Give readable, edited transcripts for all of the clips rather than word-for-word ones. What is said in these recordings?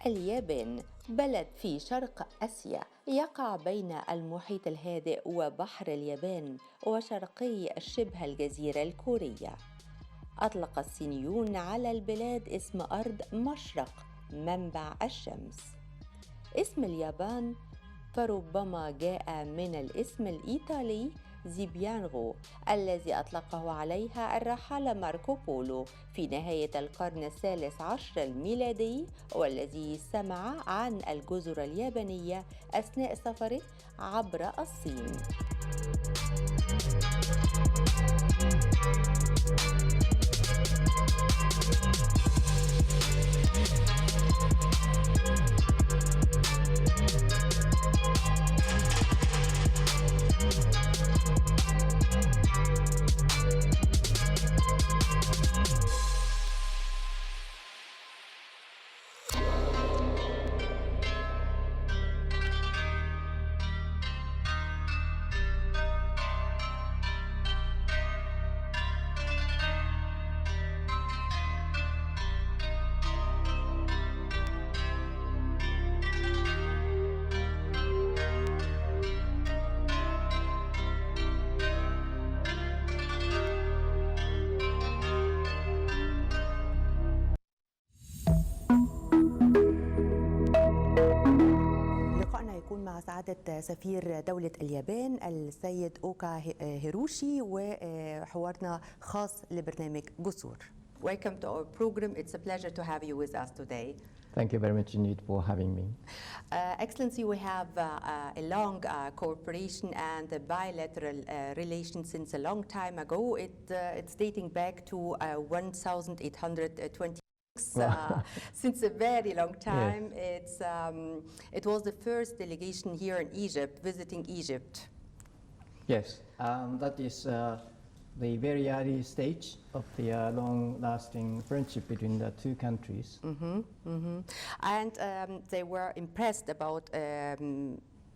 اليابان بلد في شرق آسيا يقع بين المحيط الهادئ وبحر اليابان وشرقي شبه الجزيرة الكورية. أطلق الصينيون على البلاد اسم أرض مشرق منبع الشمس. اسم اليابان فربما جاء من الاسم الإيطالي زيبيانغو الذي أطلقه عليها الرحالة ماركو بولو في نهاية القرن الثالث عشر الميلادي، والذي سمع عن الجزر اليابانية أثناء سفره عبر الصين. مع سعادة سفير دولة اليابان السيد أوكا هيروشي وحوارنا خاص لبرنامج جسور. Welcome to our program. It's a pleasure to have you with us today. Thank you very much indeed for having me. Excellency, we have a long cooperation and a bilateral relation since a long time ago. It's dating back to 1820. Since a very long time. Yes. It was the first delegation here in Egypt, visiting Egypt. Yes, that is the very early stage of the long-lasting friendship between the two countries. And they were impressed about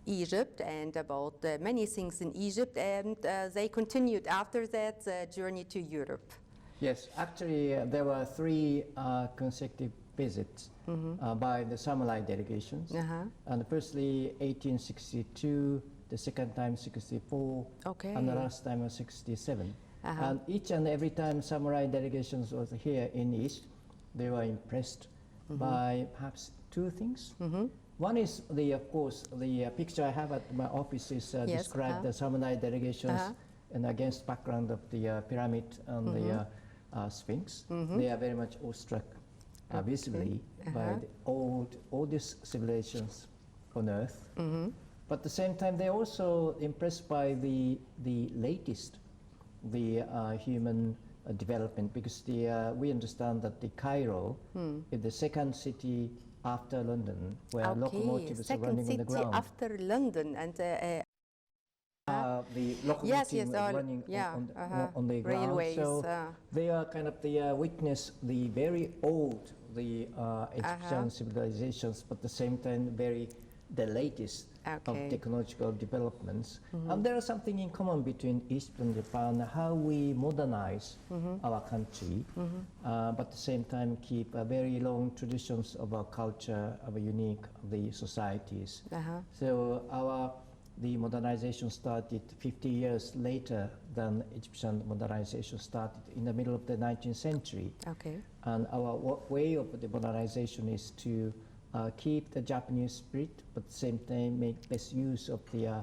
Egypt and about many things in Egypt, and they continued after that journey to Europe. Yes, actually there were three consecutive visits by the Samurai delegations. And firstly 1862, the second time 64, and the last time was 67. And each and every time Samurai delegations was here in East, they were impressed by perhaps two things. One is of course, the picture I have at my office is describe the Samurai delegations and against background of the pyramid and the Sphinx. They are very much awestruck visibly by the oldest civilizations on Earth. But at the same time, they're also impressed by the latest, human development, because we understand that the Cairo is the second city after London, where locomotives are running on the ground. Second city after London, and the locomotive running on the ground. Railways, so they are kind of witness the very old Egyptian civilizations, but at the same time the latest of technological developments. And there is something in common between Egypt and Japan, how we modernize our country, but at the same time keep very long traditions of our culture, of unique societies. So the modernization started 50 years later than Egyptian modernization started in the middle of the 19th century. And our way of the modernization is to keep the Japanese spirit, but at the same time make best use of the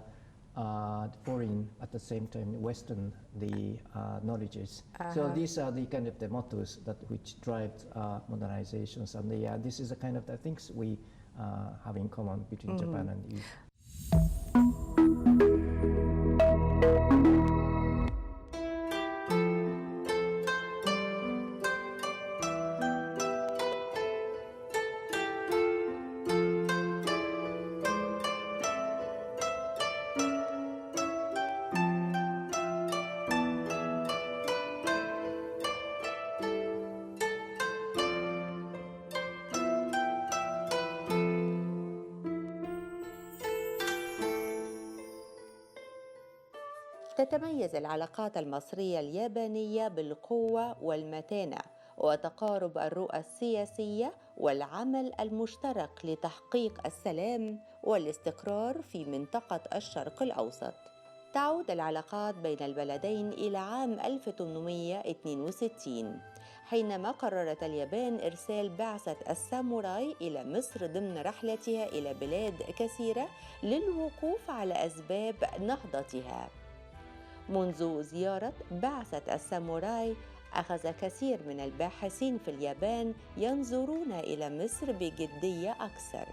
foreign, at the same time Western knowledges. So these are the kind of the mottos which drive modernizations, and this is the kind of the things we have in common between Japan and Egypt. تتميز العلاقات المصرية اليابانية بالقوة والمتانة وتقارب الرؤى السياسية والعمل المشترك لتحقيق السلام والاستقرار في منطقة الشرق الأوسط. تعود العلاقات بين البلدين إلى عام 1862 حينما قررت اليابان إرسال بعثة الساموراي إلى مصر ضمن رحلتها إلى بلاد كثيرة للوقوف على أسباب نهضتها. منذ زيارة بعثة الساموراي أخذ كثير من الباحثين في اليابان ينظرون إلى مصر بجدية أكثر.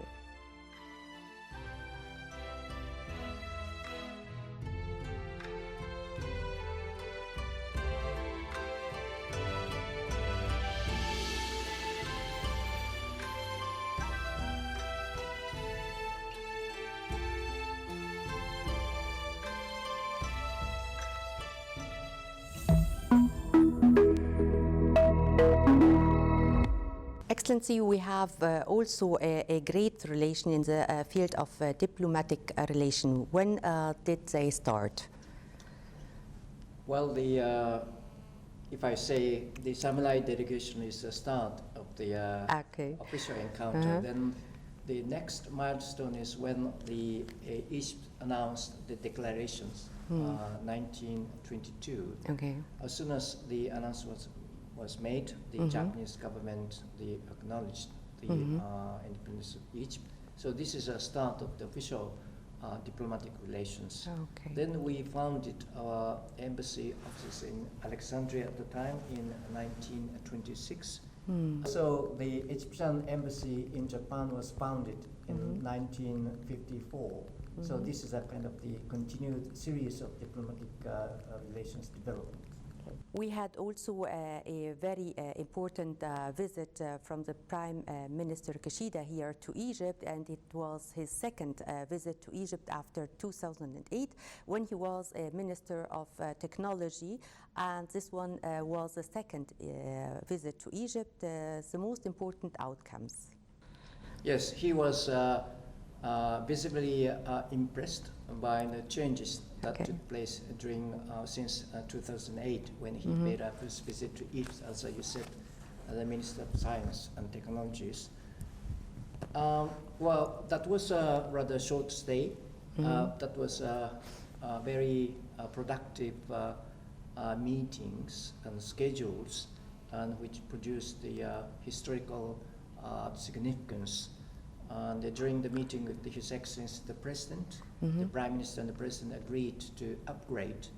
Excellency, we have also a great relation in the field of diplomatic relation. When did they start? Well, if I say the samurai delegation is the start of the official encounter, then the next milestone is when the Egypt announced the declarations, 1922. Okay. As soon as the announcement was made, the Japanese government acknowledged the independence of Egypt. So this is a start of the official diplomatic relations. Okay. Then we founded our embassy office in Alexandria at the time in 1926. So the Egyptian embassy in Japan was founded in 1954. So this is a kind of the continued series of diplomatic relations development. We had also a very important visit from the Prime Minister Kishida here to Egypt, and it was his second visit to Egypt after 2008 when he was a Minister of Technology, and this one was the second visit to Egypt. The most important outcomes. Yes, he was visibly impressed by the changes that took place during since 2008 when he made a first visit to Egypt, as you said, as the Minister of Science and Technologies. Well, that was a rather short stay. That was very productive meetings and schedules, and which produced the historical significance. And during the meeting with His Excellency the President, the Prime Minister and the President agreed to upgrade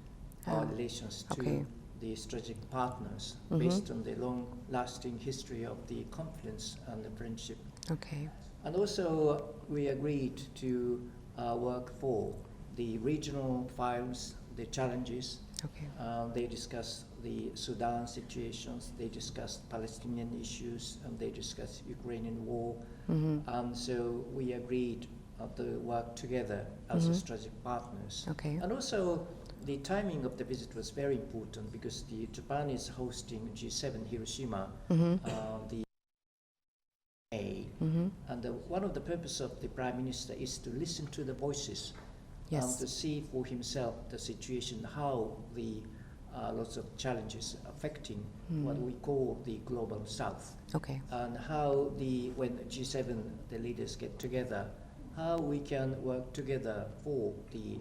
our relations to the strategic partners based on the long-lasting history of the confidence and the friendship. Okay. And also we agreed to work for the regional files, the challenges. Okay. They discussed the Sudan situations, they discussed Palestinian issues, and they discussed Ukrainian war. And so we agreed to work together as strategic partners. Okay. And also the timing of the visit was very important because Japan is hosting G7 Hiroshima the May. And one of the purposes of the Prime Minister is to listen to the voices and to see for himself the situation, how the lots of challenges affecting what we call the global South. Okay. And how when G7, the leaders get together, how we can work together for the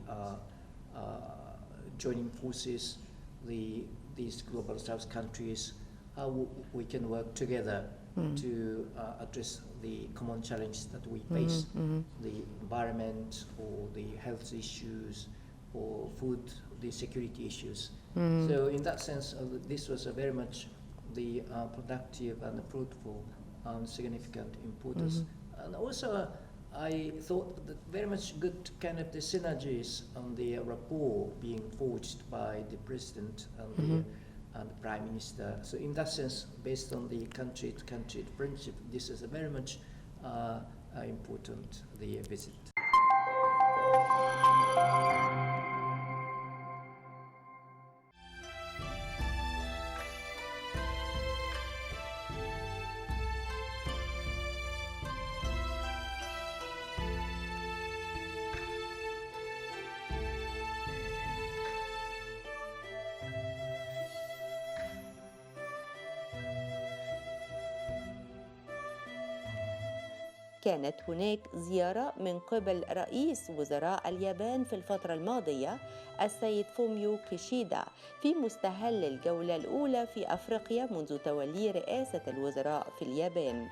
joining forces, these global South countries, how we can work together to address the common challenges that we face, the environment or the health issues or food, the security issues. So in that sense, this was a very much the productive and fruitful and significant importance. And also I thought that very much good kind of the synergies and the rapport being forged by the President and the Prime Minister. So in that sense, based on the country-to-country friendship, this is a very much important visit. كانت هناك زيارة من قبل رئيس وزراء اليابان في الفترة الماضية السيد فوميو كيشيدا في مستهل الجولة الأولى في أفريقيا منذ تولي رئاسة الوزراء في اليابان.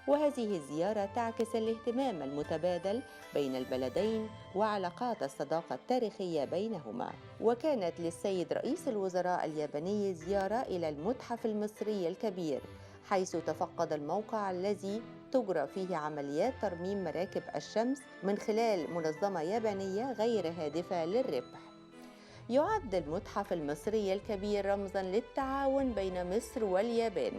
وهذه الزيارة تعكس الاهتمام المتبادل بين البلدين وعلاقات الصداقة التاريخية بينهما. وكانت للسيد رئيس الوزراء الياباني زيارة إلى المتحف المصري الكبير، حيث تفقد الموقع الذي تجرى فيه عمليات ترميم مراكب الشمس من خلال منظمة يابانية غير هادفة للربح. يعد المتحف المصري الكبير رمزاً للتعاون بين مصر واليابان.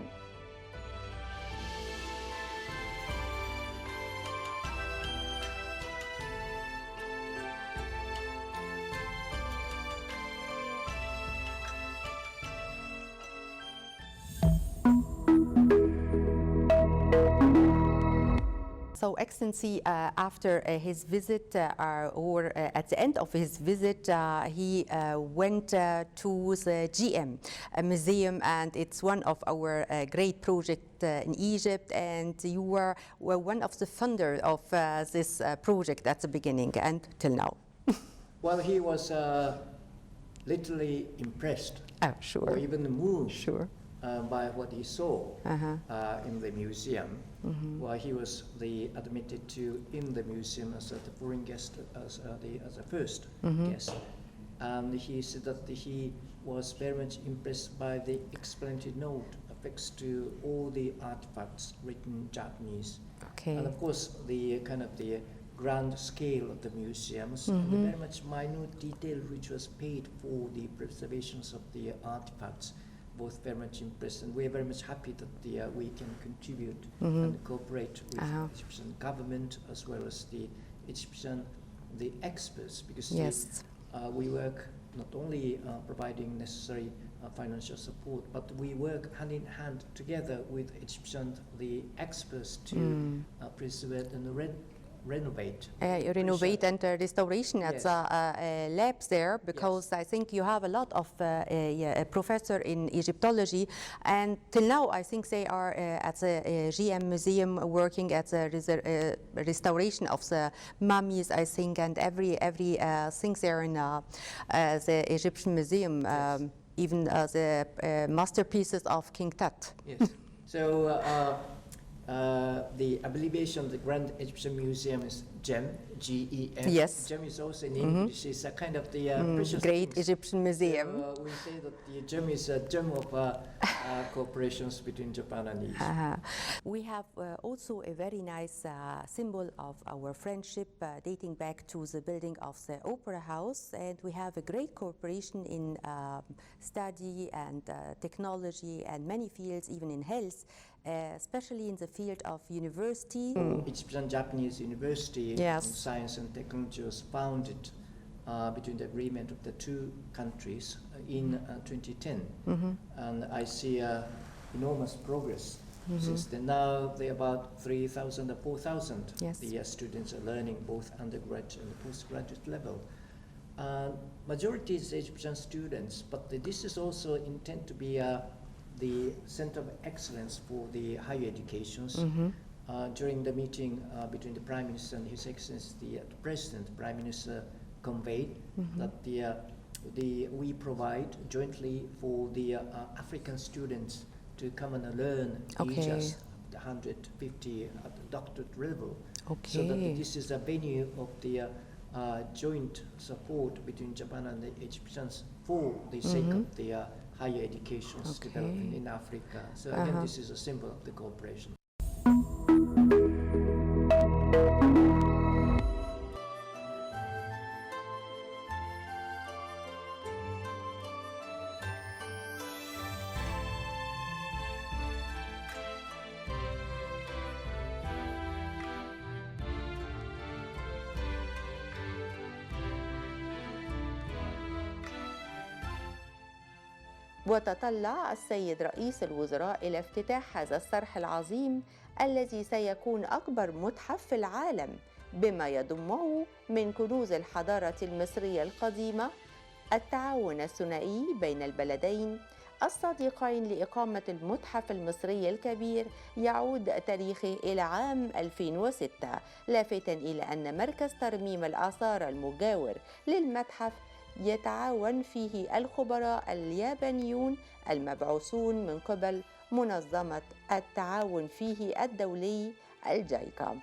So, Excellency, after his visit, or at the end of his visit, he went to the GM museum, and it's one of our great projects in Egypt, and you were one of the funders of this project at the beginning and till now. Well, he was literally impressed, sure, or even moved, sure, by what he saw in the museum. Well, he was admitted to in the museum as a foreign guest, as a first guest, and he said that he was very much impressed by the explanatory note affixed to all the artifacts written in Japanese. Okay. And of course, the kind of the grand scale of the museums, and the very much minute detail which was paid for the preservations of the artifacts, both very much impressed, and we are very much happy that we can contribute and cooperate with the Egyptian government as well as the Egyptian experts, because we work not only providing necessary financial support, but we work hand in hand together with Egyptian experts to preserve and renovate and restoration at the labs there, because I think you have a lot of professors in Egyptology, and till now I think they are at the GM museum working at the restoration of the mummies, I think, and every thing there in the Egyptian museum, even the masterpieces of King Tut. Yes. So the abbreviation of the Grand Egyptian Museum is GEM, G-E-M. Yes. GEM is also in English. It's a kind of the precious Great things. Egyptian Museum. So, we say that the GEM is a gem of cooperations between Japan and Egypt. We have also a very nice symbol of our friendship dating back to the building of the Opera House, and we have a great cooperation in study and technology and many fields, even in health, especially in the field of university. Egyptian Japanese University of Science and Technology was founded between the agreement of the two countries in 2010, and I see enormous progress since then. Now there are about 3,000 or 4,000 the students are learning both undergraduate and postgraduate level. Majority is Egyptian students, but this is also intended to be the center of excellence for the higher educations. During the meeting between the Prime Minister and His Excellency the President, Prime Minister conveyed that we provide jointly for the African students to come and learn just 150 at the doctorate level. So that this is a venue of the joint support between Japan and the Egyptians for the sake of the higher education development in Africa. So again, this is a symbol of the cooperation. وتطلع السيد رئيس الوزراء إلى افتتاح هذا الصرح العظيم الذي سيكون أكبر متحف في العالم، بما يضمه من كنوز الحضارة المصرية القديمة، التعاون الثنائي بين البلدين، الصديقين لإقامة المتحف المصري الكبير يعود تاريخه إلى عام 2006، لافتا إلى أن مركز ترميم الآثار المجاور للمتحف يتعاون فيه الخبراء اليابانيون المبعوثون من قبل منظمة التعاون فيه الدولي الجايكا.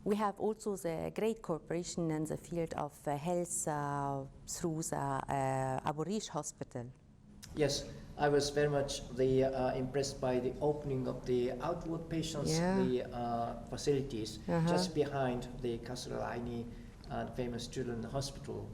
We have also the great cooperation in the field of health through the Abu Rish Hospital. Yes, I was very much impressed by the opening of the outward patients facilities just behind the Qasr Al-Aini famous children's hospital.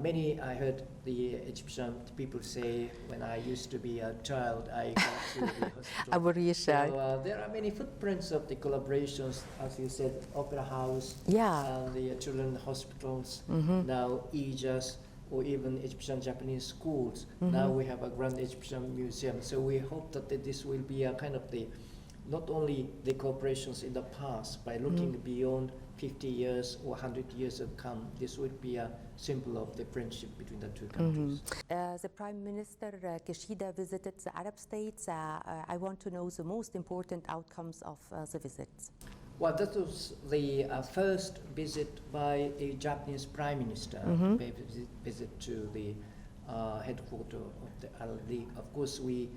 Many, I heard the Egyptian people say, when I used to be a child, I got to the hospital. Abu Rish. So there are many footprints of the collaborations, as you said, Opera House, the children's hospitals, now EJAS, or even Egyptian Japanese schools. Now we have a grand Egyptian museum. So we hope that this will be a kind of not only the cooperations in the past, by looking beyond 50 years or 100 years to come, this would be a symbol of the friendship between the two countries. The Prime Minister Kishida visited the Arab states. I want to know the most important outcomes of the visit. Well, that was the first visit by a Japanese Prime Minister, visit to the headquarters of the Arab League. Of course, we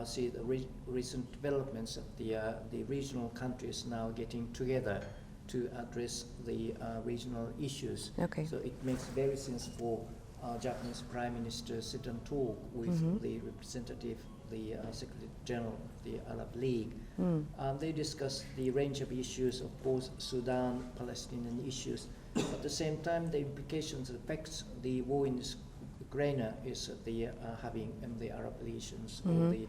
see the recent developments of the regional countries now getting together to address the regional issues. Okay. So it makes very sense for Japanese Prime Minister sit and talk with the representative, the Secretary General of the Arab League. They discuss the range of issues, of course, Sudan, Palestinian issues. At the same time, the implications, effects the war in Ukraine is having in the Arab relations or the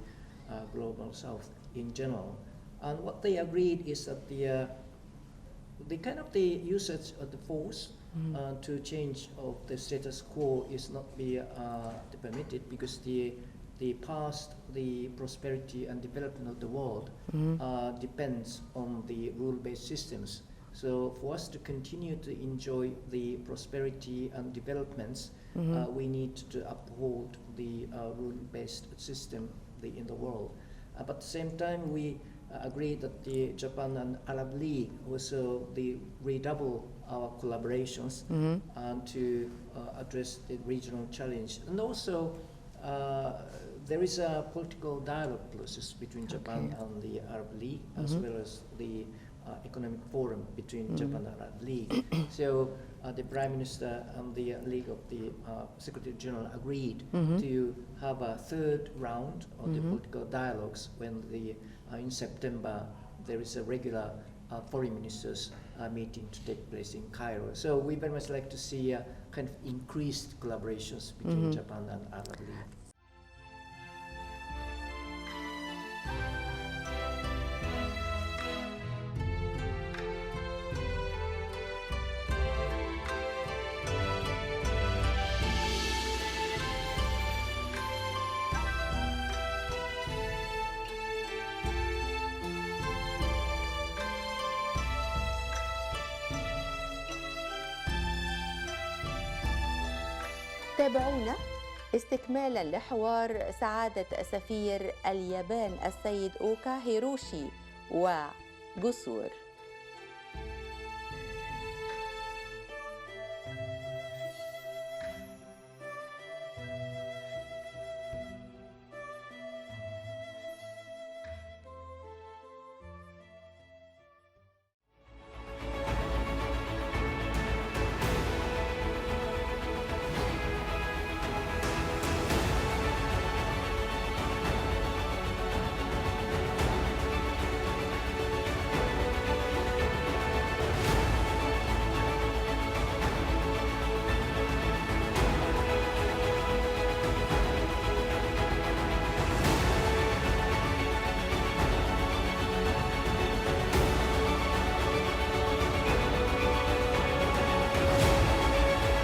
global South in general. And what they agreed is that the kind of the usage of the force to change of the status quo is not be permitted, because the past, the prosperity and development of the world depends on the rule-based systems. So for us to continue to enjoy the prosperity and developments, we need to uphold the rule-based system in the world. But at the same time, we agree that the Japan and Arab League also redouble our collaborations and to address the regional challenge. And also, there is a political dialogue process between Japan and the Arab League, as well as the economic forum between Japan and Arab League. So the Prime Minister and the League of the Secretary General agreed to have a third round of the political dialogues when in September there is a regular foreign ministers meeting to take place in Cairo. So we very much like to see kind of increased collaborations between Japan and Arab League. تابعونا استكمالا لحوار سعادة سفير اليابان السيد أوكا هيروشي وجسور.